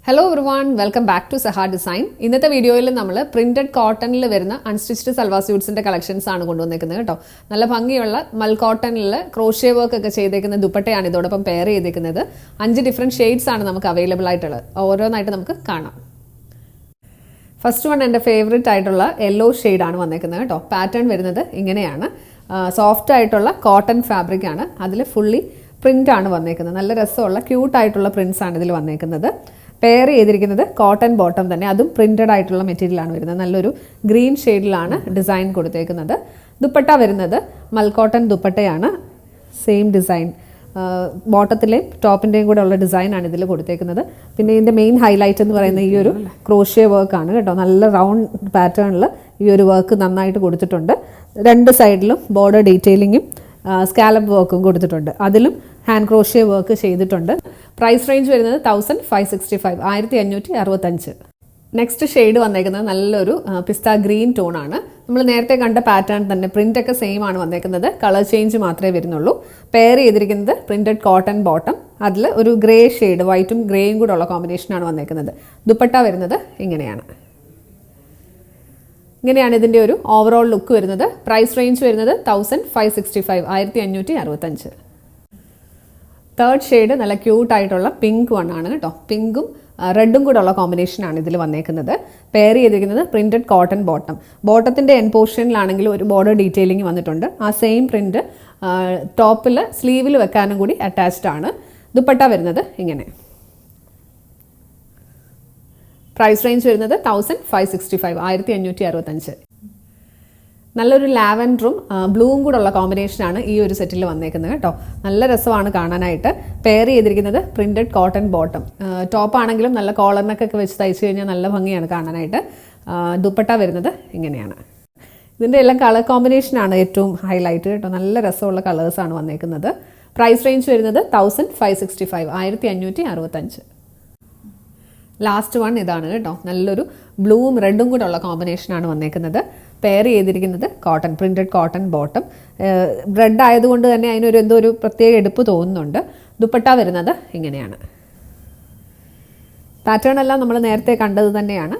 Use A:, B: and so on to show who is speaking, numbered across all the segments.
A: Hello everyone, welcome back to Saha Design. ഇന്നത്തെ വീഡിയോയിൽ നമ്മൾ പ്രിന്റഡ് കോട്ടണിൽ വരുന്ന അൺസ്റ്റിച്ച്ഡ് സൽവാർ സ്യൂട്ട്സിന്റെ കളക്ഷൻസ് ആണ് കൊണ്ടുവന്നിരിക്കുന്നത് കേട്ടോ. നല്ല ഭംഗിയുള്ള മൽ കോട്ടണിൽ ക്രോഷ്യ വർക്ക് ഒക്കെ ചെയ്തേക്കുന്ന ദുപ്പട്ടയാണ് ഇതോടൊപ്പം പെയർ ചെയ്തേക്കുന്നത്. 5 ഡിഫറെന്റ് ഷെയ്ഡ്സ് ആണ് നമുക്ക് അവൈലബിൾ ആയിട്ടുള്ളത്. ഓരോന്നായിട്ട് നമുക്ക് കാണാം. ഫസ്റ്റ് വൺ എൻ്റെ ഫേവറേറ്റ് ആയിട്ടുള്ള യെല്ലോ ഷെയ്ഡാണ് വന്നേക്കുന്നത് കേട്ടോ. പാറ്റേൺ വരുന്നത് ഇങ്ങനെയാണ്. സോഫ്റ്റ് ആയിട്ടുള്ള കോട്ടൺ ഫാബ്രിക് ആണ്. അതിൽ ഫുള്ളി പ്രിന്റ് ആണ് വന്നേക്കുന്നത്. നല്ല രസമുള്ള ക്യൂട്ടായിട്ടുള്ള പ്രിന്റ്സ് ആണ് ഇതിൽ വന്നേക്കുന്നത്. പെയർ ചെയ്തിരിക്കുന്നത് കോട്ടൺ ബോട്ടം തന്നെ, അതും പ്രിന്റഡ് ആയിട്ടുള്ള മെറ്റീരിയലാണ് വരുന്നത്. നല്ലൊരു ഗ്രീൻ ഷെയ്ഡിലാണ് ഡിസൈൻ കൊടുത്തേക്കുന്നത്. ദുപ്പട്ട വരുന്നത് മൽക്കോട്ടൺ ദുപ്പട്ടയാണ്. സെയിം ഡിസൈൻ, ബോട്ടത്തിലെയും ടോപ്പിൻ്റെയും കൂടെ ഉള്ള ഡിസൈനാണ് ഇതിൽ കൊടുത്തേക്കുന്നത്. പിന്നെ ഇതിൻ്റെ മെയിൻ ഹൈലൈറ്റ് എന്ന് പറയുന്നത് ഈ ഒരു ക്രോഷ്യ വർക്കാണ് കേട്ടോ. നല്ല റൗണ്ട് പാറ്റേണിൽ ഈ ഒരു വർക്ക് നന്നായിട്ട് കൊടുത്തിട്ടുണ്ട്. 2 സൈഡിലും ബോർഡർ ഡീറ്റെയിലിങ്ങും സ്കാലപ്പ് വർക്കും കൊടുത്തിട്ടുണ്ട്. അതിലും ഹാൻഡ് ക്രോഷ്യ വർക്ക് ചെയ്തിട്ടുണ്ട്. പ്രൈസ് റേഞ്ച് വരുന്നത് 1565, 1565. നെക്സ്റ്റ് ഷെയ്ഡ് വന്നേക്കുന്നത് നല്ലൊരു പിസ്ത ഗ്രീൻ ടോൺ ആണ്. നമ്മൾ നേരത്തെ കണ്ട പാറ്റേൺ തന്നെ, പ്രിന്റ് ഒക്കെ സെയിം ആണ് വന്നേക്കുന്നത്. കളർ ചേഞ്ച് മാത്രമേ വരുന്നുള്ളൂ. പെയർ ചെയ്തിരിക്കുന്നത് പ്രിന്റഡ് കോട്ടൺ ബോട്ടം, അതിൽ ഒരു ഗ്രേ ഷെയ്ഡ്, വൈറ്റും ഗ്രേയും കൂടെ ഉള്ള കോമ്പിനേഷനാണ് വന്നേക്കുന്നത്. ദുപ്പട്ട വരുന്നത് ഇങ്ങനെയാണ്. ഇങ്ങനെയാണ് ഇതിൻ്റെ ഒരു ഓവറോൾ ലുക്ക് വരുന്നത്. പ്രൈസ് റേഞ്ച് വരുന്നത് 1565, 1565. തേർഡ് ഷെയ്ഡ് നല്ല ക്യൂട്ടായിട്ടുള്ള പിങ്ക് വൺ ആണ് കേട്ടോ. പിങ്കും റെഡും കൂടെ ഉള്ള കോമ്പിനേഷനാണ് ഇതിൽ വന്നേക്കുന്നത്. പെയർ ചെയ്തിരിക്കുന്നത് പ്രിന്റഡ് കോട്ടൺ ബോട്ടം. ബോട്ടത്തിൻ്റെ എൻ പോർഷനിലാണെങ്കിൽ ഒരു ബോർഡർ ഡീറ്റെയിലിംഗ് വന്നിട്ടുണ്ട്. ആ സെയിം പ്രിന്റ് ടോപ്പിൽ സ്ലീവിൽ വെക്കാനും കൂടി അറ്റാച്ച്ഡ് ആണ്. ദുപ്പട്ട വരുന്നത് ഇങ്ങനെ. പ്രൈസ് റേഞ്ച് വരുന്നത് 1565, 1565. നല്ലൊരു ലാവൻഡറും ബ്ലൂവും കൂടെ ഉള്ള കോമ്പിനേഷനാണ് ഈ ഒരു സെറ്റിൽ വന്നേക്കുന്നത് കേട്ടോ. നല്ല രസമാണ് കാണാനായിട്ട്. പെയർ ചെയ്തിരിക്കുന്നത് പ്രിന്റഡ് കോട്ടൺ ബോട്ടം. ടോപ്പാണെങ്കിലും നല്ല കോളറിനൊക്കെ വെച്ച് തയ്ച്ചു കഴിഞ്ഞാൽ നല്ല ഭംഗിയാണ് കാണാനായിട്ട്. ദുപ്പട്ട വരുന്നത് ഇങ്ങനെയാണ്. ഇതിൻ്റെ എല്ലാം കളർ കോമ്പിനേഷനാണ് ഏറ്റവും ഹൈലൈറ്റ് കേട്ടോ. നല്ല രസമുള്ള കളേഴ്സാണ് വന്നേക്കുന്നത്. പ്രൈസ് റേഞ്ച് വരുന്നത് 1565, 1565. ലാസ്റ്റ് വൺ ഇതാണ് കേട്ടോ. നല്ലൊരു ബ്ലൂവും റെഡും കൂടെ ഉള്ള കോമ്പിനേഷനാണ് വന്നേക്കുന്നത്. പെയർ ചെയ്തിരിക്കുന്നത് cotton, printed cotton bottom. Red ആയതുകൊണ്ട് തന്നെ അതിനൊരു എന്തോ ഒരു പ്രത്യേക എടുപ്പ് തോന്നുന്നുണ്ട്. ദുപ്പട്ട വരുന്നത് ഇങ്ങനെയാണ്. പാറ്റേൺ എല്ലാം നമ്മൾ നേരത്തെ കണ്ടത് തന്നെയാണ്.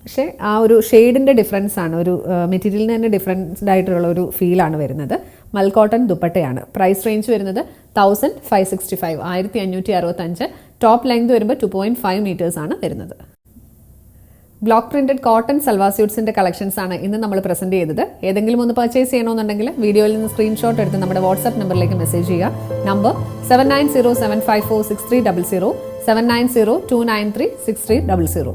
A: പക്ഷേ ആ ഒരു ഷെയ്ഡിൻ്റെ ഡിഫറൻസ് ആണ്, ഒരു മെറ്റീരിയലിന് തന്നെ ഡിഫറൻസ്ഡ് ആയിട്ടുള്ള ഒരു ഫീലാണ് വരുന്നത്. മൽക്കോട്ടൺ ദുപ്പട്ടയാണ്. പ്രൈസ് റേഞ്ച് വരുന്നത് 1565, 1565. ടോപ്പ് ലെങ്ത് വരുമ്പോൾ 2.5 മീറ്റേഴ്സ് ആണ് വരുന്നത്. ബ്ലോക്ക് പ്രിന്റഡ് കോട്ടൺ സൽവാർ സ്യൂട്ട്സിന്റെ കളക്ഷൻസ് ആണ് ഇന്ന് നമ്മൾ പ്രസന്റ് ചെയ്തത്. ഏതെങ്കിലും ഒന്ന് പർച്ചേസ് ചെയ്യണമെന്നുണ്ടെങ്കിൽ വീഡിയോയിൽ നിന്ന് സ്ക്രീൻഷോട്ട് എടുത്ത് നമ്മുടെ വാട്സ്ആപ്പ് നമ്പറിലേക്ക് മെസ്സേജ് ചെയ്യുക. നമ്പർ 7907546300, 7902936300.